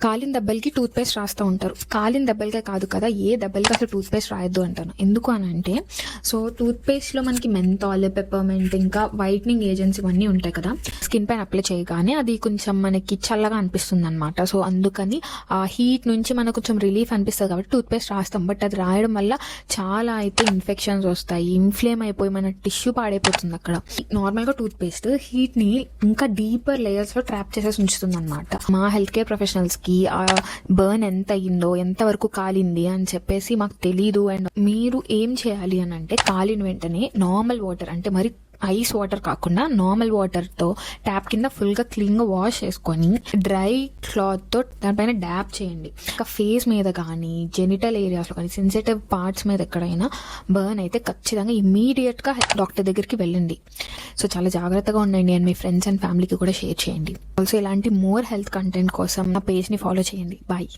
కాలిన దెబ్బలకి tooth paste రాస్తూ ఉంటారు. కాలిన దెబ్బలకే కాదు కదా, ఏ దెబ్బలకి అసలు టూత్ పేస్ట్ రాయొద్దు అంటాను. ఎందుకు అని అంటే, సో టూత్ పేస్ట్లో మనకి మెంతాల్, పెప్పర్మెంట్, ఇంకా వైట్నింగ్ ఏజెంట్స్ ఇవన్నీ ఉంటాయి కదా. స్కిన్ పైన అప్లై చేయగానే అది కొంచెం మనకి చల్లగా అనిపిస్తుంది అనమాట. సో అందుకని ఆ హీట్ నుంచి మనకు కొంచెం రిలీఫ్ అనిపిస్తుంది కాబట్టి టూత్ పేస్ట్ రాస్తాం. బట్ అది రాయడం వల్ల చాలా అయితే ఇన్ఫెక్షన్స్ వస్తాయి, ఇన్ఫ్లేమ్ అయిపోయి మన టిష్యూ పాడైపోతుంది అక్కడ. నార్మల్గా టూత్ పేస్ట్ హీట్ని ఇంకా డీపర్ లేయర్స్లో ట్రాప్ చేసేసి ఉంచుతుంది అనమాట. మా హెల్త్ కేర్ ప్రొఫెషనల్స్కి ఆ బర్న్ ఎంత అయ్యిందో, ఎంతవరకు కాలింది అని చెప్పేసి మాకు తెలీదు. అండ్ మీరు ఏం చేయాలి అని అంటే, కాలిన వెంటనే నార్మల్ వాటర్, అంటే మరి ఐస్ వాటర్ కాకుండా నార్మల్ వాటర్తో ట్యాప్ కింద ఫుల్గా క్లీన్గా వాష్ చేసుకొని డ్రై క్లాత్తో దానిపైన డ్యాప్ చేయండి. ఇంకా ఫేస్ మీద కానీ, జెనిటల్ ఏరియాస్లో కానీ, సెన్సిటివ్ పార్ట్స్ మీద ఎక్కడైనా బర్న్ అయితే ఖచ్చితంగా ఇమీడియట్గా డాక్టర్ దగ్గరికి వెళ్ళండి. సో చాలా జాగ్రత్తగా ఉండండి అండ్ మీ ఫ్రెండ్స్ అండ్ ఫ్యామిలీకి కూడా షేర్ చేయండి. ఆల్సో ఇలాంటి మోర్ హెల్త్ కంటెంట్ కోసం నా పేజ్ని ఫాలో చేయండి. బాయ్.